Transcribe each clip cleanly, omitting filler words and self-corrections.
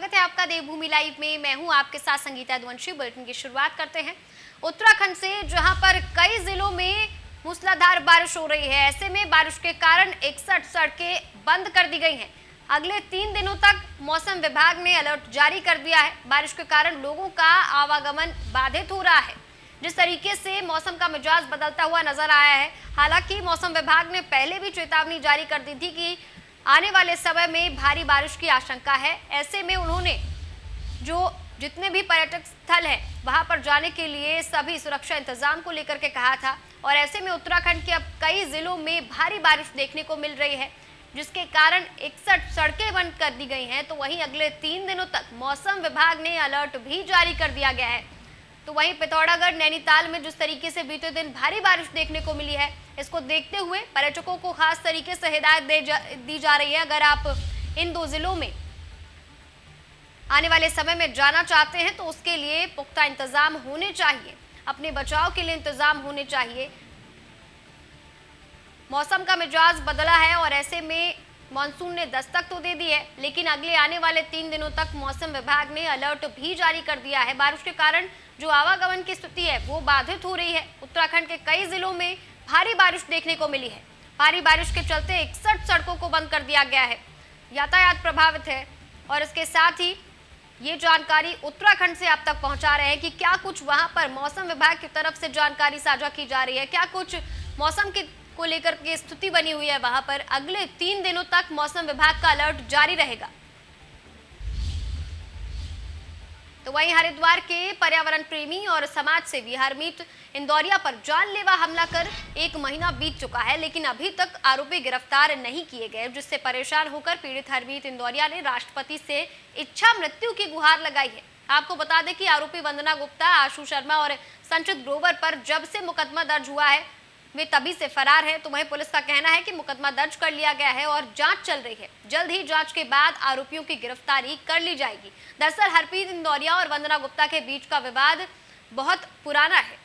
स्वागत है आपका देवभूमि लाइव में। मैं हूं आपके साथ संगीता द्वंशी। बुलेटिन की शुरुआत करते हैं उत्तराखंड से, जहां पर कई जिलों में मूसलाधार बारिश हो रही है। ऐसे में बारिश के कारण 61 सड़कें बंद कर दी गई हैं। अगले 3 दिनों तक मौसम विभाग ने अलर्ट जारी कर दिया है। बारिश के कारण लोगों का आवागमन बाधित हो रहा है। जिस तरीके से मौसम का मिजाज बदलता हुआ नजर आया है, हालांकि मौसम विभाग ने पहले भी चेतावनी जारी कर दी थी कि आने वाले समय में भारी बारिश की आशंका है। ऐसे में उन्होंने जितने भी पर्यटक स्थल हैं वहां पर जाने के लिए सभी सुरक्षा इंतजाम को लेकर के कहा था। और ऐसे में उत्तराखंड के अब कई जिलों में भारी बारिश देखने को मिल रही है, जिसके कारण 61 सड़कें बंद कर दी गई हैं। तो वहीं अगले 3 दिनों तक मौसम विभाग ने अलर्ट भी जारी कर दिया गया है। तो वहीं पिथौरागढ़, नैनीताल में जिस तरीके से बीते दिन भारी बारिश देखने को मिली है, इसको देखते हुए पर्यटकों को खास तरीके से हिदायत दी जा रही है। अगर आप इन 2 जिलों में आने वाले समय में जाना चाहते हैं तो उसके लिए पुख्ता इंतजाम होने चाहिए, अपने बचाव के लिए इंतजाम होने चाहिए। मौसम का मिजाज बदला है और ऐसे में मानसून ने दस्तक तो दे दी है, लेकिन अगले आने वाले 3 दिनों तक मौसम विभाग ने अलर्ट भी जारी कर दिया है। बारिश के कारण जो आवागमन की स्थिति है वो बाधित हो रही है। उत्तराखंड के कई जिलों में भारी बारिश देखने को मिली है। भारी बारिश के चलते 61 सड़कों को बंद कर दिया गया है, यातायात प्रभावित है। और इसके साथ ही ये जानकारी उत्तराखंड से आप तक पहुंचा रहे हैं कि क्या कुछ वहां पर मौसम विभाग की तरफ से जानकारी साझा की जा रही है, क्या कुछ मौसम को लेकर के स्थिति बनी हुई है वहां पर। अगले 3 दिनों तक मौसम विभाग का अलर्ट जारी रहेगा। तो वहीं हरिद्वार के पर्यावरण प्रेमी और समाज सेवी हरमीत इंदौरिया पर जानलेवा हमला कर 1 महीना बीत चुका है, लेकिन अभी तक आरोपी गिरफ्तार नहीं किए गए, जिससे परेशान होकर पीड़ित हरमीत इंदौरिया ने राष्ट्रपति से इच्छा मृत्यु की गुहार लगाई है। आपको बता दें कि आरोपी वंदना गुप्ता, आशु शर्मा और संचित ग्रोवर पर जब से मुकदमा दर्ज हुआ है वे तभी से फरार है। तो वहीं पुलिस का कहना है कि मुकदमा दर्ज कर लिया गया है और जांच चल रही है। जल्द ही जांच के बाद आरोपियों की गिरफ्तारी कर ली जाएगी। दरअसल हरमीत इंदौरिया और वंदना गुप्ता के बीच का विवाद बहुत पुराना है।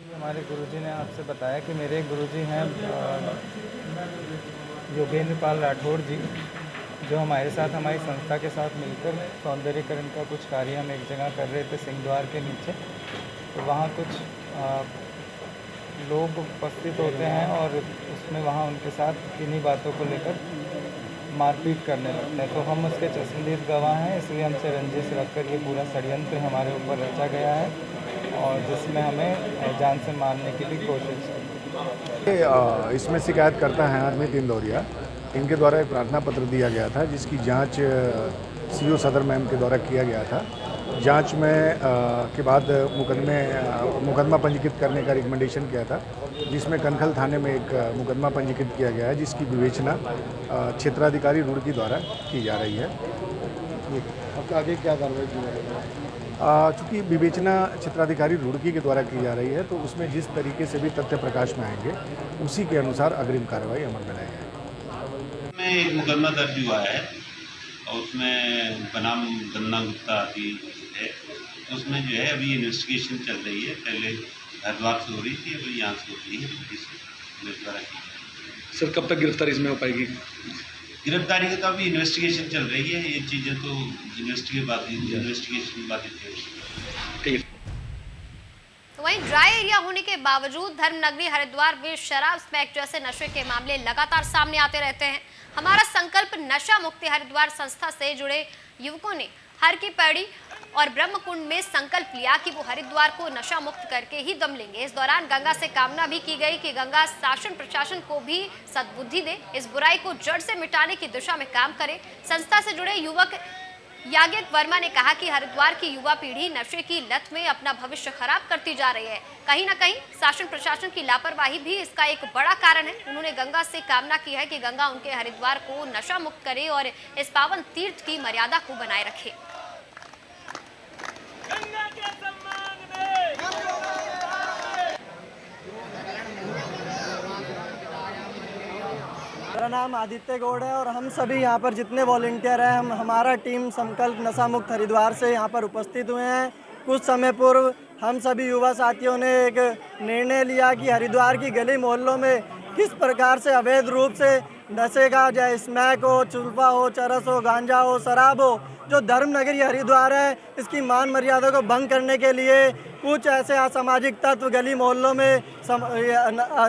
हमारे गुरुजी ने आपसे बताया कि मेरे गुरुजी हैं योगेंद्र पाल राठौड़ जी, जो हमारे साथ, हमारी संस्था के साथ मिलकर सौंदर्यीकरण का कुछ कार्य हम एक जगह कर रहे थे सिंहद्वार के नीचे। तो वहाँ कुछ लोग उपस्थित होते हैं और उसमें वहाँ उनके साथ इन्हीं बातों को लेकर मारपीट करने लगते हैं। तो हम उसके चश्मदीद गवाह हैं, इसलिए हमसे रंजिश रखकर ये पूरा षड्यंत्र हमारे ऊपर रचा गया है और जिसमें हमें जान से मारने की भी कोशिश है। इसमें शिकायत करता है हरमीत इंदौरिया। इनके द्वारा एक प्रार्थना पत्र दिया गया था, जिसकी जांच सीओ सदर मैम के द्वारा किया गया था। जांच में के बाद मुकदमा पंजीकृत करने का रिकमेंडेशन किया था, जिसमें कनखल थाने में एक मुकदमा पंजीकृत किया गया है, जिसकी विवेचना क्षेत्राधिकारी रुड़की द्वारा की जा रही है। अब आगे क्या कार्रवाई की जाएगी? चूँकि विवेचना क्षेत्राधिकारी रुड़की के द्वारा की जा रही है, तो उसमें जिस तरीके से भी तथ्य प्रकाश में आएंगे उसी के अनुसार अग्रिम कार्रवाई अमल में लाई जाएगी। में एक मुकदमा दर्ज हुआ है और उसमें बनाम वंदना गुप्ता आदि है। उसमें जो है अभी इन्वेस्टिगेशन चल रही है। पहले हरिद्वार से हो रही थी, अभी यहाँ से हो रही है, पुलिस द्वारा की। सर, कब तक गिरफ्तारी इसमें हो पाएगी? गिरफ्तारी की तो अभी इन्वेस्टिगेशन चल रही है। ये चीज़ें तो इन्वेस्टिगेशन बाधित है। ठीक है। तो वहीं ड्राई एरिया होने के बावजूद धर्मनगरी हरिद्वार में शराब, स्मैक जैसे नशे के मामले लगातार सामने आते रहते हैं। हमारा संकल्प नशा मुक्ति हरिद्वार संस्था से जुड़े युवकों ने हर की पैड़ी और ब्रह्मकुंड में संकल्प लिया कि वो हरिद्वार को नशा मुक्त करके ही दम लेंगे। इस दौरान गंगा से कामना भी की गई कि गंगा शासन प्रशासन को भी सद्बुद्धि दे, इस बुराई को जड़ से मिटाने की दिशा में काम करे। संस्था से जुड़े युवक याज्ञिक वर्मा ने कहा कि हरिद्वार की युवा पीढ़ी नशे की लत में अपना भविष्य खराब करती जा रही है। कहीं ना कहीं शासन प्रशासन की लापरवाही भी इसका एक बड़ा कारण है। उन्होंने गंगा से कामना की है कि गंगा उनके हरिद्वार को नशा मुक्त करे और इस पावन तीर्थ की मर्यादा को बनाए रखे। मेरा नाम आदित्य गौड़ है और हम सभी यहाँ पर जितने वॉलंटियर हैं, हमारा टीम संकल्प नशा मुक्त हरिद्वार से यहाँ पर उपस्थित हुए हैं। कुछ समय पूर्व हम सभी युवा साथियों ने एक निर्णय लिया कि हरिद्वार की गली मोहल्लों में किस प्रकार से अवैध रूप से नशे का, चाहे स्मैक हो, चुल्फा हो, चरस हो, गांजा हो, शराब हो, जो धर्म नगरी हरिद्वार है इसकी मान मर्यादा को भंग करने के लिए कुछ ऐसे असामाजिक तत्व गली मोहल्लों में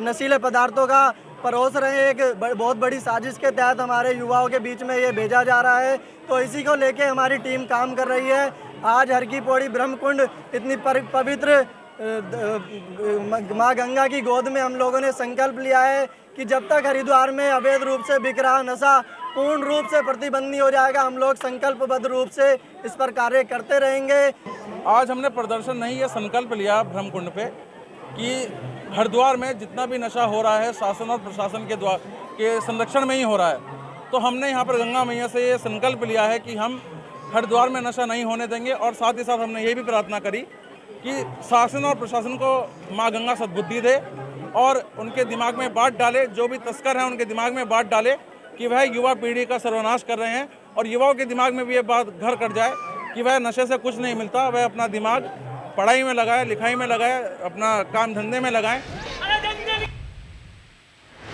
नशीले पदार्थों का परोस रहे हैं। एक बहुत बड़ी साजिश के तहत हमारे युवाओं के बीच में ये भेजा जा रहा है, तो इसी को लेके हमारी टीम काम कर रही है। आज हर की पौड़ी ब्रह्मकुंड इतनी पवित्र माँ गंगा की गोद में हम लोगों ने संकल्प लिया है कि जब तक हरिद्वार में अवैध रूप से बिक रहा नशा पूर्ण रूप से प्रतिबंध नहीं हो जाएगा, हम लोग संकल्पबद्ध रूप से इस पर कार्य करते रहेंगे। आज हमने प्रदर्शन नहीं, ये संकल्प लिया ब्रह्मकुंड पे कि हरिद्वार में जितना भी नशा हो रहा है शासन और प्रशासन के संरक्षण में ही हो रहा है। तो हमने यहाँ पर गंगा मैया से ये संकल्प लिया है कि हम हरिद्वार में नशा नहीं होने देंगे, और साथ ही साथ हमने ये भी प्रार्थना करी कि शासन और प्रशासन को माँ गंगा सद्बुद्धि दे और उनके दिमाग में बात डाले, जो भी तस्कर हैं उनके दिमाग में बात डाले कि वह युवा पीढ़ी का सर्वनाश कर रहे हैं, और युवाओं के दिमाग में भी ये बात घर कर जाए कि वह नशे से कुछ नहीं मिलता, वह अपना दिमाग पढ़ाई में लगाए, लिखाई में लगाए, अपना काम धंधे में लगाएं।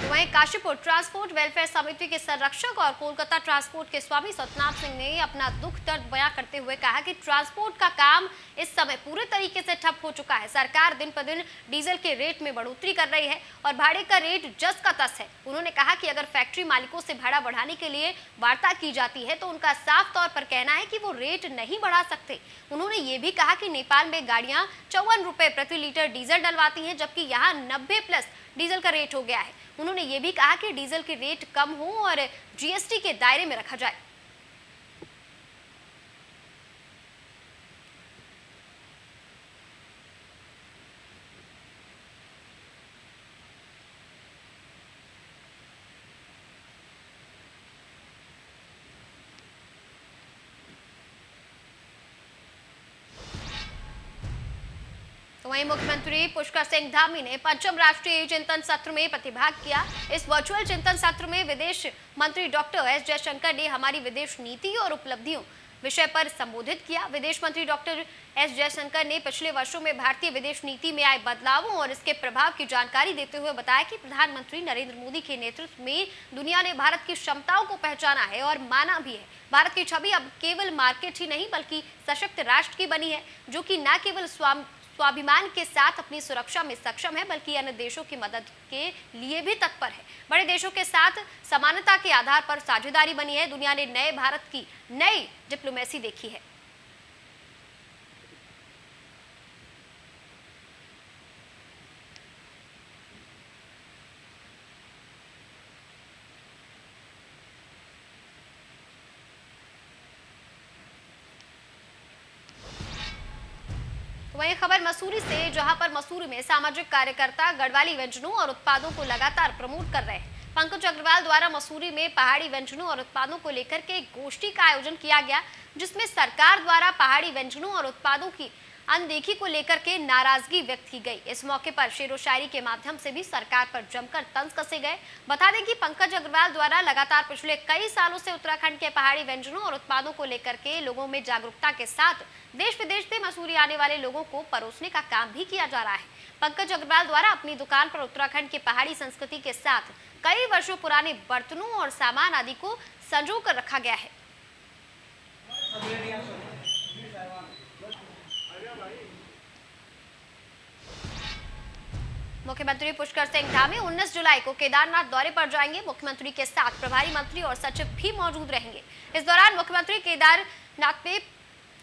वहीं काशीपुर ट्रांसपोर्ट वेलफेयर समिति के संरक्षक और कोलकाता ट्रांसपोर्ट के स्वामी सतनाम सिंह ने अपना दुख दर्द बयां करते हुए कहा कि ट्रांसपोर्ट का काम इस समय पूरे तरीके से ठप हो चुका है। सरकार दिन पर दिन डीजल के रेट में बढ़ोतरी कर रही है और भाड़े का रेट जस का तस है। उन्होंने कहा कि अगर फैक्ट्री मालिकों से भाड़ा बढ़ाने के लिए वार्ता की जाती है तो उनका साफ तौर पर कहना है कि वो रेट नहीं बढ़ा सकते। उन्होंने ये भी कहा कि नेपाल में गाड़ियां 54 रुपए प्रति लीटर डीजल डलवाती हैं, जबकि यहाँ 90+ डीजल का रेट हो गया है। उन्होंने ये भी कहा कि डीजल के रेट कम हो और जीएसटी के दायरे में रखा जाए। तो वहीं मुख्यमंत्री पुष्कर सिंह धामी ने 5वें राष्ट्रीय चिंतन सत्र में प्रतिभाग किया। इस वर्चुअल चिंतन सत्र में विदेश मंत्री डॉक्टर एस जयशंकर ने हमारी विदेश नीति और उपलब्धियों विषय पर संबोधित किया। विदेश मंत्री डॉक्टर एस जयशंकर ने पिछले वर्षों में भारतीय विदेश नीति में आए बदलावों और इसके प्रभाव की जानकारी देते हुए बताया कि प्रधानमंत्री नरेंद्र मोदी के नेतृत्व में दुनिया ने भारत की क्षमताओं को पहचाना है और माना भी है। भारत की छवि अब केवल मार्केट ही नहीं बल्कि सशक्त राष्ट्र की बनी है, जो कि न केवल स्वाभिमान के साथ अपनी सुरक्षा में सक्षम है बल्कि अन्य देशों की मदद के लिए भी तत्पर है। बड़े देशों के साथ समानता के आधार पर साझेदारी बनी है। दुनिया ने नए भारत की नई डिप्लोमेसी देखी है। वहीं खबर मसूरी से, जहां पर मसूरी में सामाजिक कार्यकर्ता गढ़वाली व्यंजनों और उत्पादों को लगातार प्रमोट कर रहे हैं। पंकज अग्रवाल द्वारा मसूरी में पहाड़ी व्यंजनों और उत्पादों को लेकर के एक गोष्ठी का आयोजन किया गया, जिसमें सरकार द्वारा पहाड़ी व्यंजनों और उत्पादों की अनदेखी को लेकर के नाराजगी व्यक्त की गई। इस मौके पर शेरो शायरी के माध्यम से भी सरकार पर जमकर तंज कसे गए। बता दें कि पंकज अग्रवाल द्वारा लगातार पिछले कई सालों से उत्तराखंड के पहाड़ी व्यंजनों और उत्पादों को लेकर के लोगों में जागरूकता के साथ देश विदेश से मसूरी आने वाले लोगों को परोसने का काम भी किया जा रहा है। पंकज अग्रवाल द्वारा अपनी दुकान पर उत्तराखंड के पहाड़ी संस्कृति के साथ कई वर्षों पुराने बर्तनों और सामान आदि को संजो कर रखा गया है। मुख्यमंत्री पुष्कर सिंह धामी 19 जुलाई को केदारनाथ दौरे पर जाएंगे। मुख्यमंत्री के साथ प्रभारी मंत्री और सचिव भी मौजूद रहेंगे। इस दौरान मुख्यमंत्री केदारनाथ में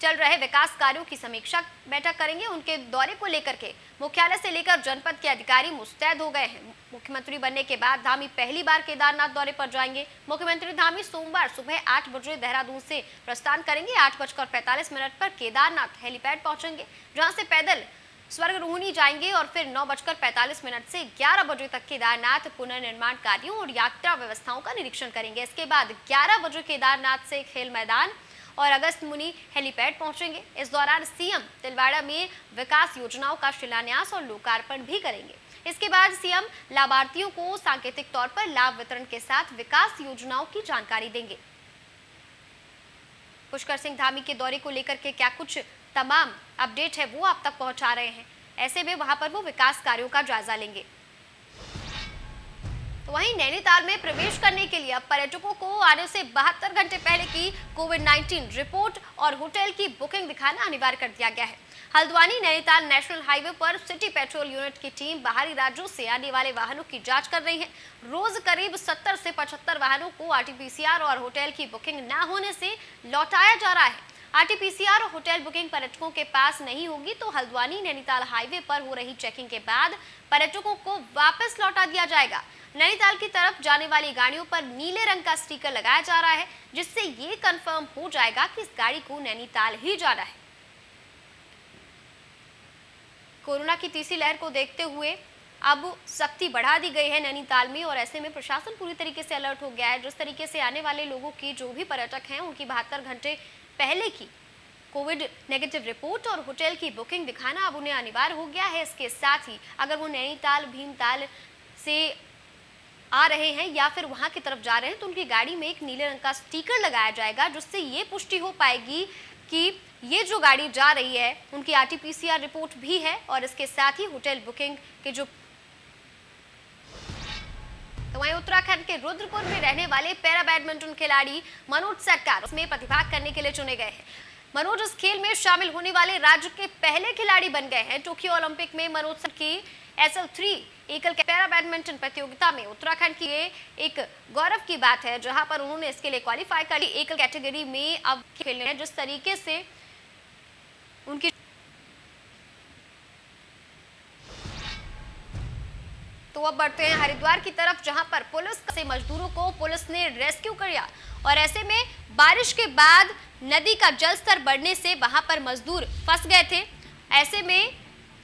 चल रहे विकास कार्यों की समीक्षा बैठक करेंगे। उनके दौरे को लेकर के मुख्यालय से लेकर जनपद के अधिकारी मुस्तैद हो गए हैं। मुख्यमंत्री बनने के बाद धामी पहली बार केदारनाथ दौरे पर जाएंगे। मुख्यमंत्री धामी सोमवार सुबह 8 बजे देहरादून से प्रस्थान करेंगे। 8:45 पर केदारनाथ हेलीपैड पहुंचेंगे, जहां से पैदल स्वर्ग रोहिणी जाएंगे और फिर 9:45 से 11 बजे तक केदारनाथ पुनर्निर्माण कार्यों और यात्रा व्यवस्थाओं का निरीक्षण करेंगे। इसके बाद 11 बजे केदारनाथ से खेल मैदान और अगस्त मुनि हेलीपैड पहुंचेंगे। इस दौरान सीएम तिलवाड़ा में विकास योजनाओं का शिलान्यास और लोकार्पण भी करेंगे। इसके बाद सीएम लाभार्थियों को सांकेतिक तौर पर लाभ वितरण के साथ विकास योजनाओं की जानकारी देंगे। पुष्कर सिंह धामी के दौरे को लेकर के क्या कुछ तमाम अपडेट है वो आप तक पहुंचा रहे हैं। ऐसे में वहां पर वो विकास कार्यों का जायजा लेंगे। तो वहीं नैनीताल में प्रवेश करने के लिए अब पर्यटकों को आने से 72 घंटे पहले की कोविड-19 रिपोर्ट और होटल की बुकिंग दिखाना अनिवार्य कर दिया गया है। हल्द्वानी नैनीताल नेशनल हाईवे पर सिटी पेट्रोल यूनिट की टीम बाहरी राज्यों से आने वाले वाहनों की जांच कर रही है। रोज करीब 70 से 75 वाहनों को आरटीपीसीआर और होटल की बुकिंग न होने से लौटाया जा रहा है। आरटीपीसीआर और होटल बुकिंग पर्यटकों के पास नहीं होगी तो हल्द्वानी नैनीताल हाईवे पर हो रही चेकिंग के बाद पर्यटकों को वापस लौटा दिया जाएगा। नैनीताल की तरफ जाने वाली गाड़ियों पर नीले रंग का स्टिकर लगाया जा रहा है, जिससे ये कंफर्म हो जाएगा कि इस गाड़ी को नैनीताल ही जाना है। कोरोना की तीसरी लहर को देखते हुए अब सख्ती बढ़ा दी गई है नैनीताल में और ऐसे में प्रशासन पूरी तरीके से अलर्ट हो गया है। जिस तरीके से आने वाले लोगों की जो भी पर्यटक हैं उनकी 72 घंटे पहले की कोविड नेगेटिव रिपोर्ट और होटल की बुकिंग दिखाना अब उन्हें अनिवार्य हो गया है। इसके साथ ही अगर वो नैनीताल भीमताल से आ रहे हैं या फिर वहां की तरफ जा रहे हैं तो उनकी गाड़ी में एक नीले रंग का स्टिकर लगाया जाएगा, जिससे ये पुष्टि हो पाएगी कि ये जो गाड़ी जा रही है उनकी आरटीपीसीआर रिपोर्ट भी है और इसके साथ ही होटल बुकिंग के जो। तो वहीं उत्तराखंड के रुद्रपुर में रहने वाले पैरा बैडमिंटन खिलाड़ी मनोज सरकार उसमें प्रतिभाग करने के लिए चुने गए हैं। मनोज इस खेल में शामिल होने वाले राज्य के पहले खिलाड़ी बन गए हैं। टोक्यो ओलंपिक में मनोज सर की SL3 एकल पैरा बैडमिंटन प्रतियोगिता में उत्तराखंड की एक गौरव की बात है, जहां पर उन्होंने इसके लिए क्वालिफाई कर ली। एकल कैटेगरी में अब खेलने हैं। जिस तरीके से उनकी तो अब बढ़ते हैं हरिद्वार की तरफ, जहां पर पुलिस से मजदूरों को पुलिस ने रेस्क्यू किया और ऐसे में बारिश के बाद नदी का जलस्तर बढ़ने से वहां पर मजदूर फंस गए थे। ऐसे में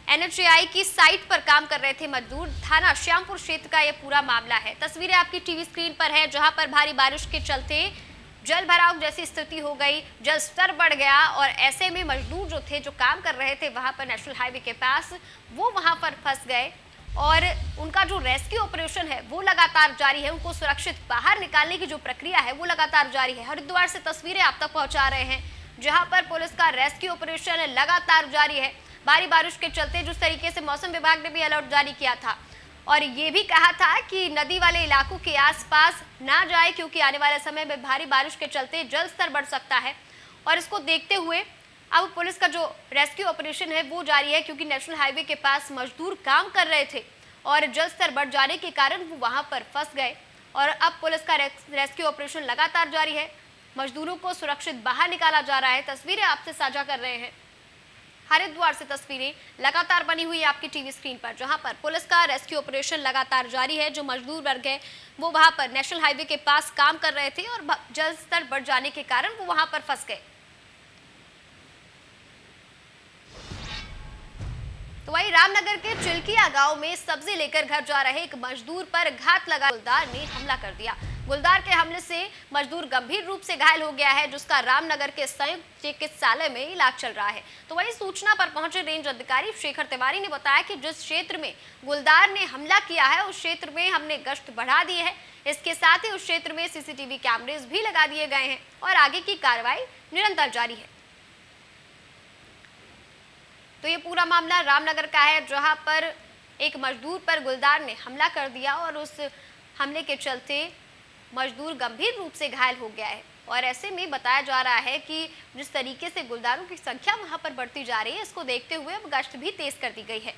NHAI की साइट पर काम कर रहे थे मजदूर। थाना श्यामपुर क्षेत्र का यह पूरा मामला है। तस्वीरें आपकी टीवी स्क्रीन पर है, जहां पर भारी बारिश के चलते जल भराव जैसी स्थिति हो गई, जल स्तर बढ़ गया और ऐसे में मजदूर जो थे जो काम कर रहे थे वहां पर नेशनल हाईवे के पास, वो वहां पर फंस गए और उनका जो रेस्क्यू ऑपरेशन है वो लगातार जारी है। उनको सुरक्षित बाहर निकालने की जो प्रक्रिया है वो लगातार जारी है। हरिद्वार से तस्वीरें आप तक पहुंचा रहे हैं, जहां पर पुलिस का रेस्क्यू ऑपरेशन लगातार जारी है। भारी बारिश के चलते जिस तरीके से मौसम विभाग ने भी अलर्ट जारी किया था और ये भी कहा था कि नदी वाले इलाकों के आसपास ना जाए, क्योंकि आने वाले समय में भारी बारिश के चलते जल स्तर बढ़ सकता है। और इसको देखते हुए अब पुलिस का जो रेस्क्यू ऑपरेशन है वो जारी है, क्योंकि नेशनल हाईवे के पास मजदूर काम कर रहे थे और जल स्तर बढ़ जाने के कारण वो वहां पर फंस गए और अब पुलिस का रेस्क्यू ऑपरेशन लगातार जारी है। मजदूरों को सुरक्षित बाहर निकाला जा रहा है। तस्वीरें आपसे साझा कर रहे हैं। हरिद्वार से तस्वीरें लगातार बनी हुई है आपकी टीवी स्क्रीन पर, जहां पर पुलिस का रेस्क्यू ऑपरेशन लगातार जारी है। जो मजदूर वर्ग है वो वहां पर नेशनल हाईवे के पास काम कर रहे थे और जल स्तर बढ़ जाने के कारण वो वहां पर फंस गए। तो वहीं रामनगर के चिल्किया गांव में सब्जी लेकर घर जा रहे एक मजदूर पर घात लगा गुलदार ने हमला कर दिया। गुलदार के हमले से मजदूर गंभीर रूप से घायल हो गया है, जिसका रामनगर के संयुक्त चिकित्सालय में इलाज चल रहा है। तो वहीं सूचना पर पहुंचे रेंज अधिकारी शेखर तिवारी ने बताया कि जिस क्षेत्र में गुलदार ने हमला किया है उस क्षेत्र में हमने गश्त बढ़ा दी है। इसके साथ ही उस क्षेत्र में CCTV कैमरेज भी लगा दिए गए हैं और आगे की कार्रवाई निरंतर जारी है। तो ये पूरा मामला रामनगर का है, जहां पर एक मजदूर पर गुलदार ने हमला कर दिया और उस हमले के चलते मजदूर गंभीर रूप से घायल हो गया है। और ऐसे में बताया जा रहा है कि जिस तरीके से गुलदारों की संख्या वहां पर बढ़ती जा रही है, इसको देखते हुए अब गश्त भी तेज कर दी गई है।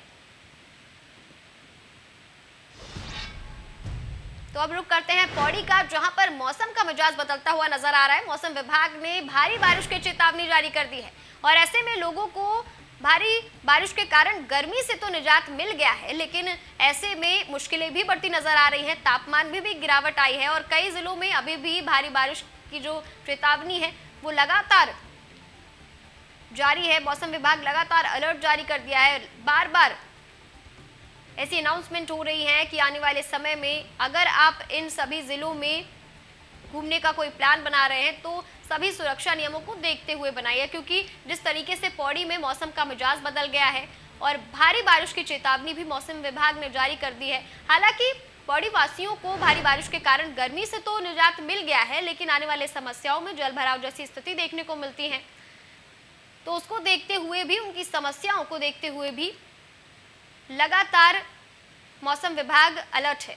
तो अब रुक करते हैं पौड़ी का, जहां पर मौसम का मिजाज बदलता हुआ नजर आ रहा है। मौसम विभाग ने भारी बारिश की चेतावनी जारी कर दी है और ऐसे में लोगों को भारी बारिश के कारण गर्मी से तो निजात मिल गया है, लेकिन ऐसे में मुश्किलें भी बढ़ती नजर आ रही हैं। तापमान में भी गिरावट आई है और कई जिलों में अभी भी भारी बारिश की जो चेतावनी है वो लगातार जारी है। मौसम विभाग लगातार अलर्ट जारी कर दिया है। बार बार ऐसी अनाउंसमेंट हो रही है कि आने वाले समय में अगर आप इन सभी जिलों में घूमने का कोई प्लान बना रहे हैं तो सभी सुरक्षा नियमों को देखते हुए बनाइए, क्योंकि जिस तरीके से पौड़ी में मौसम का मिजाज बदल गया है और भारी बारिश की चेतावनी भी मौसम विभाग ने जारी कर दी है। हालांकि पौड़ी वासियों को भारी बारिश के कारण गर्मी से तो निजात मिल गया है, लेकिन आने वाले समस्याओं में जल भराव जैसी स्थिति देखने को मिलती है, तो उसको देखते हुए भी, उनकी समस्याओं को देखते हुए भी लगातार मौसम विभाग अलर्ट है।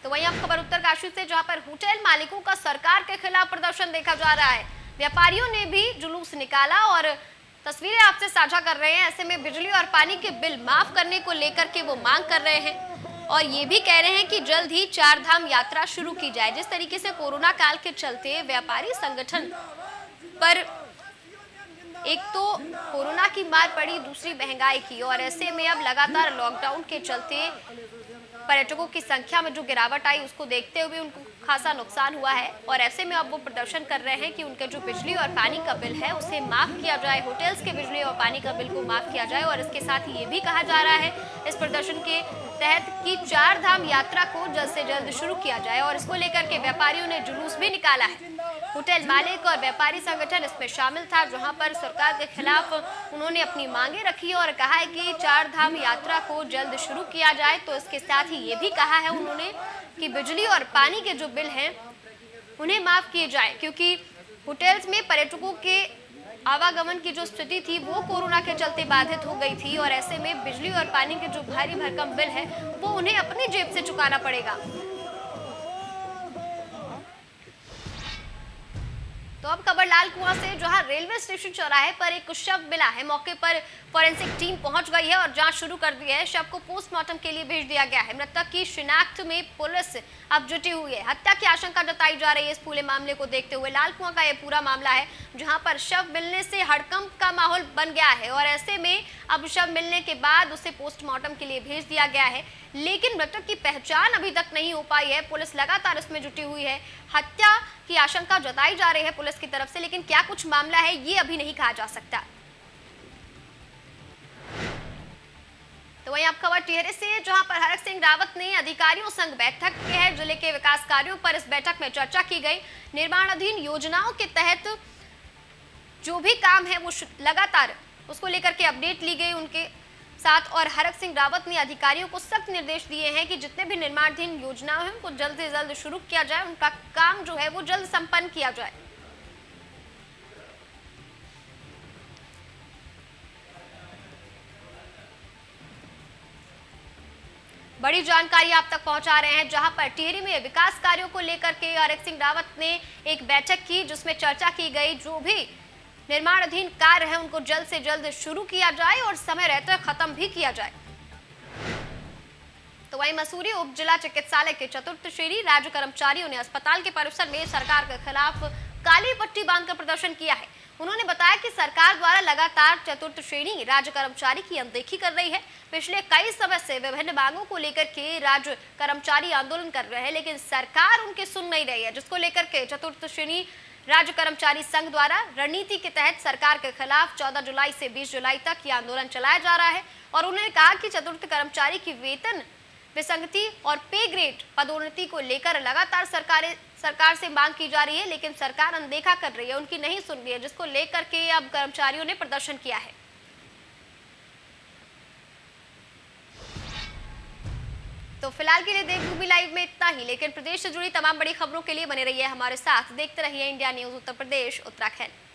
तो वहीं अब खबर उत्तरकाशी से, जहां पर होटल मालिकों का सरकार के खिलाफ प्रदर्शन देखा जा रहा है। व्यापारियों ने भी जुलूस निकाला और तस्वीरें आपसे साझा कर रहे हैं। ऐसे में बिजली और पानी के बिल माफ करने को लेकर के वो मांग कर रहे हैं और ये भी कह रहे हैं कि जल्द ही 4 धाम यात्रा शुरू की जाए। जिस तरीके से कोरोना काल के चलते व्यापारी संगठन पर एक तो कोरोना की मार पड़ी, दूसरी महंगाई की, और ऐसे में अब लगातार लॉकडाउन के चलते पर्यटकों की संख्या में जो गिरावट आई उसको देखते हुए उनको खासा नुकसान हुआ है। और ऐसे में अब वो प्रदर्शन कर रहे हैं कि उनके जो बिजली और पानी का बिल है उसे माफ किया जाए, होटल्स के बिजली और पानी का बिल को माफ किया जाए। और इसके साथ ही ये भी कहा जा रहा है इस प्रदर्शन के तहत कि 4 धाम यात्रा को जल्द से जल्द शुरू किया जाए और इसको लेकर के व्यापारियों ने जुलूस भी निकाला है। होटल मालिक और व्यापारी संगठन इसमें शामिल था, जहां पर सरकार के खिलाफ उन्होंने अपनी मांगे रखी और कहा है कि 4 धाम यात्रा को जल्द शुरू किया जाए। तो इसके साथ ही ये भी कहा है उन्होंने कि बिजली और पानी के जो बिल हैं उन्हें माफ किए जाए, क्योंकि होटल्स में पर्यटकों के आवागमन की जो स्थिति थी वो कोरोना के चलते बाधित हो गई थी और ऐसे में बिजली और पानी के जो भारी भरकम बिल है वो उन्हें अपनी जेब से चुकाना पड़ेगा। तो अब खबर लाल कुआं से, जहां रेलवे स्टेशन चौराहे पर एक शव मिला है। मौके पर फॉरेंसिक टीम पहुंच गई है और जांच शुरू कर दी है। शव को पोस्टमार्टम के लिए भेज दिया गया है। मृतक की शिनाख्त में पुलिस अब जुटी हुई है। हत्या की आशंका जताई जा रही है। इस पूरे मामले को देखते हुए लाल कुआं का यह पूरा मामला है, जहां पर शव मिलने से हड़कंप का माहौल बन गया है और ऐसे में अब शव मिलने के बाद उसे पोस्टमार्टम के लिए भेज दिया गया है, लेकिन मृतक की पहचान अभी तक नहीं हो पाई है। पुलिस लगातार इसमें जुटी हुई है। हत्या की आशंका जताई जा रही है पुलिस की तरफ से, लेकिन क्या कुछ मामला है ये अभी नहीं कहा जा सकता। तो वहीं अब खबर टिहरी से, जहां पर हरक सिंह रावत ने अधिकारियों संग बैठक की है। जिले के विकास कार्यों पर इस बैठक में चर्चा की गई। निर्माणाधीन योजनाओं के तहत जो भी काम है वो लगातार उसको लेकर के अपडेट ली गई उनके साथ। और हरक सिंह रावत ने अधिकारियों को सख्त निर्देश दिए हैं कि जितने भी निर्माणाधीन योजनाएं हैं उनको जल्द से जल्द शुरू किया जाए, उनका काम जो है वो जल्द संपन्न किया जाए। बड़ी जानकारी आप तक पहुंचा रहे हैं, जहां पर टिहरी में विकास कार्यों को लेकर के हरक सिंह रावत ने एक बैठक की, जिसमें चर्चा की गई जो भी निर्माणाधीन कार्य है उनको जल्द से जल्द शुरू किया जाए और समय रहते खत्म भी किया जाए। तो वहीं मसूरी उप जिला चिकित्सालय के चतुर्थ श्रेणी राज्य कर्मचारियों ने अस्पताल के परिसर में सरकार के खिलाफ काली पट्टी बांधकर प्रदर्शन किया है। उन्होंने बताया कि सरकार द्वारा लगातार चतुर्थ श्रेणी राज्य कर्मचारी की अनदेखी कर रही है। पिछले कई समय से विभिन्न मांगों को लेकर के राज्य कर्मचारी आंदोलन कर रहे हैं, लेकिन सरकार उनकी सुन नहीं रही है, जिसको लेकर के चतुर्थ श्रेणी राज्य कर्मचारी संघ द्वारा रणनीति के तहत सरकार के खिलाफ 14 जुलाई से 20 जुलाई तक ये आंदोलन चलाया जा रहा है। और उन्होंने कहा कि चतुर्थ कर्मचारी की वेतन विसंगति और पे ग्रेड पदोन्नति को लेकर लगातार सरकार से मांग की जा रही है, लेकिन सरकार अनदेखा कर रही है, उनकी नहीं सुन रही है, जिसको लेकर के अब कर्मचारियों ने प्रदर्शन किया है। तो फिलहाल के लिए देवभूमि लाइव में इतना ही, लेकिन प्रदेश से जुड़ी तमाम बड़ी खबरों के लिए बने रहिए हमारे साथ। देखते रहिए इंडिया न्यूज उत्तर प्रदेश उत्तराखंड।